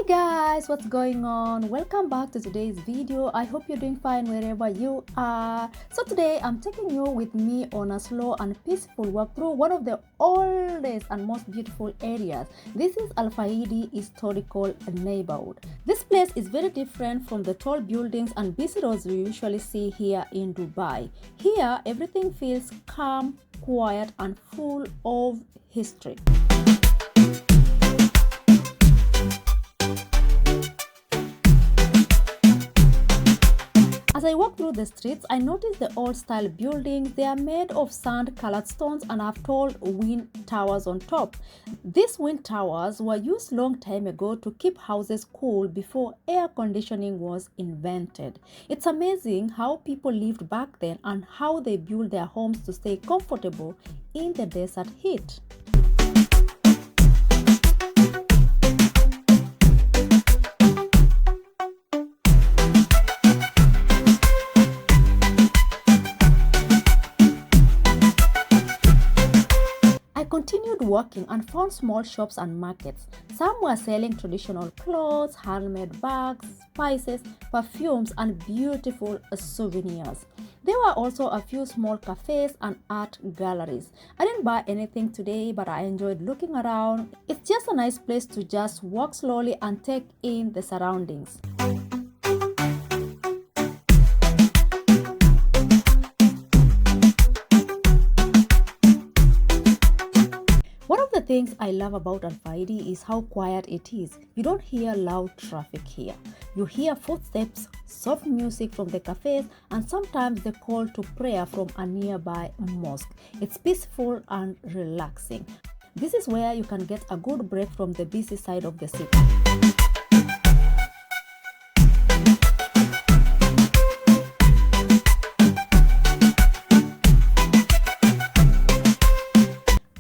Guys, what's going on? Welcome back to today's video. I hope you're doing fine wherever you are. So today I'm taking you with me on a slow and peaceful walk through one of the oldest and most beautiful areas. This is Fahidi historical neighborhood. This place is very different from the tall buildings and busy roads we usually see here in Dubai. Here everything feels calm, quiet and full of history. As I walk through the streets, I notice the old-style buildings. They are made of sand-colored stones and have tall wind towers on top. These wind towers were used long time ago to keep houses cool before air conditioning was invented. It's amazing how people lived back then and how they built their homes to stay comfortable in the desert heat. I continued walking and found small shops and markets. Some were selling traditional clothes, handmade bags, spices, perfumes, and beautiful souvenirs. There were also a few small cafes and art galleries. I didn't buy anything today, but I enjoyed looking around. It's just a nice place to just walk slowly and take in the surroundings. One of the things I love about Fahidi is how quiet it is. You don't hear loud traffic here. You hear footsteps, soft music from the cafes, and sometimes the call to prayer from a nearby mosque. It's peaceful and relaxing. This is where you can get a good break from the busy side of the city.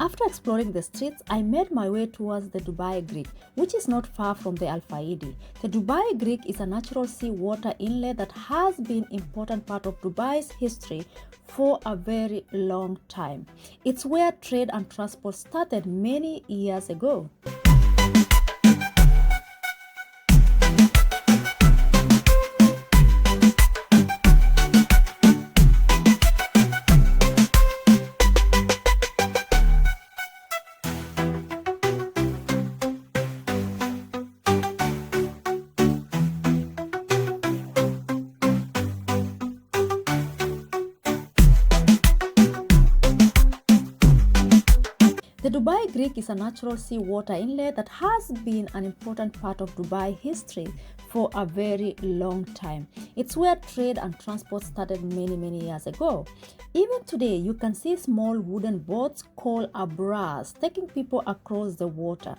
After exploring the streets, I made my way towards the Dubai Creek, which is not far from the Al Fahidi. The Dubai Creek is a natural seawater inlet that has been an important part of Dubai's history for a very long time. It's where trade and transport started many years ago. The Dubai Creek is a natural seawater inlet that has been an important part of Dubai history for a very long time. It's where trade and transport started many years ago. Even today, you can see small wooden boats called abras taking people across the water.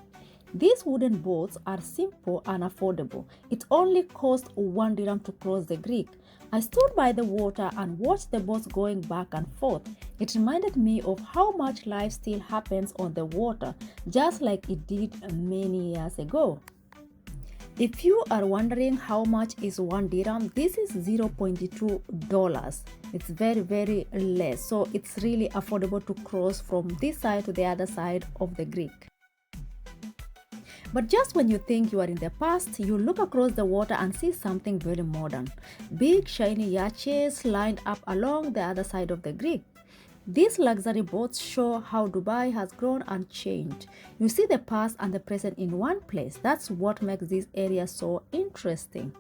These wooden boats are simple and affordable. It only costs 1 dirham to cross the creek. I stood by the water and watched the boats going back and forth. It reminded me of how much life still happens on the water, just like it did many years ago. If you are wondering how much is 1 dirham, this is $0.2. It's very less, so it's really affordable to cross from this side to the other side of the creek. But just when you think you are in the past, you look across the water and see something very modern. Big shiny yachts lined up along the other side of the creek. These luxury boats show how Dubai has grown and changed. You see the past and the present in one place. That's what makes this area so interesting.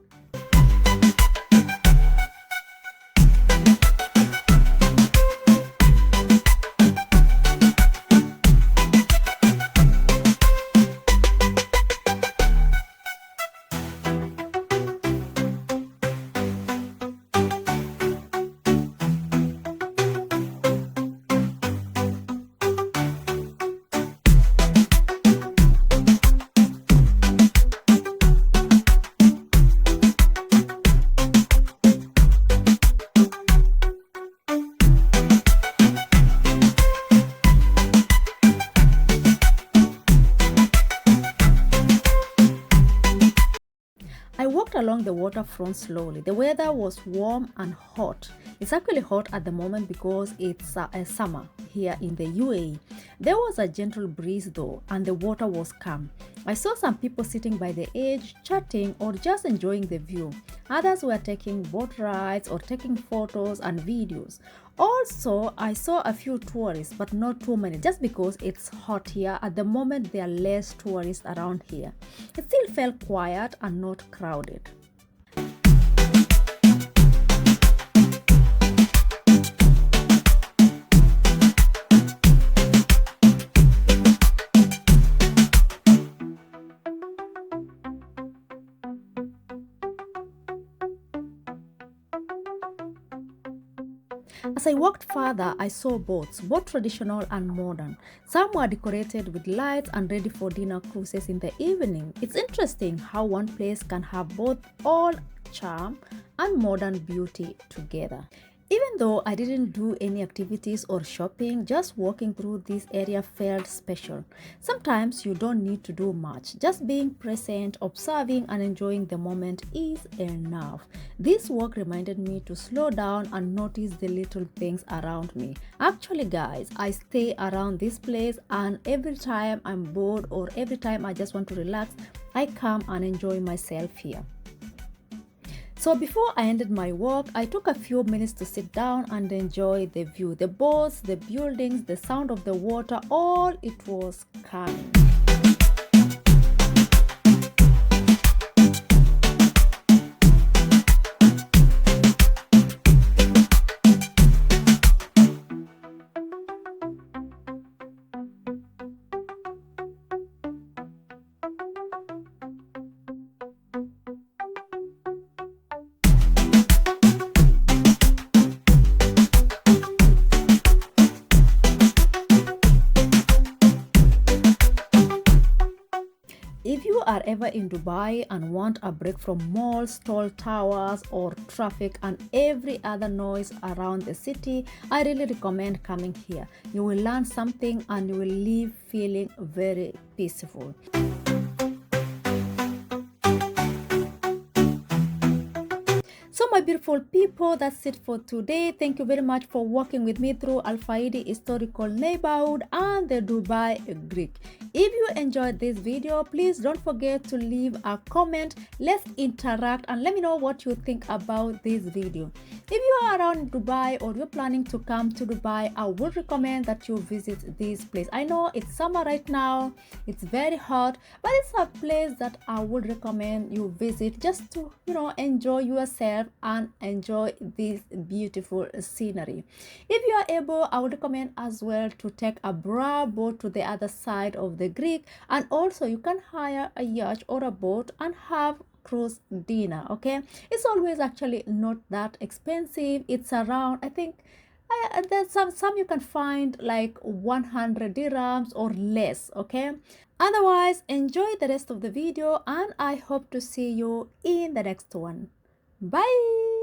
I walked along the waterfront slowly. The weather was warm and hot. It's actually hot at the moment because it's a summer here in the UAE. There was a gentle breeze though, and the water was calm. I saw some people sitting by the edge, chatting or just enjoying the view. Others were taking boat rides or taking photos and videos. Also, I saw a few tourists, but not too many, just because it's hot here. At the moment, there are less tourists around here. It still felt quiet and not crowded. As I walked further, I saw boats, both traditional and modern. Some were decorated with lights and ready for dinner cruises in the evening. It's interesting how one place can have both old charm and modern beauty together. Even though I didn't do any activities or shopping, just walking through this area felt special. Sometimes you don't need to do much. Just being present, observing and enjoying the moment is enough. This walk reminded me to slow down and notice the little things around me. Actually guys, I stay around this place, and every time I'm bored or every time I just want to relax, I come and enjoy myself here. So before I ended my walk, I took a few minutes to sit down and enjoy the view. The boats, the buildings, the sound of the water, all it was calming. If you are ever in Dubai and want a break from malls, tall towers, or traffic and every other noise around the city, I really recommend coming here. You will learn something and you will leave feeling very peaceful. So my beautiful people, that's it for today. Thank you very much for walking with me through Al Fahidi historical neighborhood and the Dubai Greek. If you enjoyed this video, please don't forget to leave a comment. Let's interact and let me know what you think about this video. If you are around Dubai or you're planning to come to Dubai, I would recommend that you visit this place. I know it's summer right now, it's very hot, but it's a place that I would recommend you visit just to, enjoy yourself and enjoy this beautiful scenery. If you are able, I would recommend as well to take a boat to the other side of the Greek, and also you can hire a yacht or a boat and have cruise dinner. Okay, it's always actually not that expensive. It's around, I think, there's some you can find like 100 dirhams or less. Okay, otherwise enjoy the rest of the video and I hope to see you in the next one. Bye.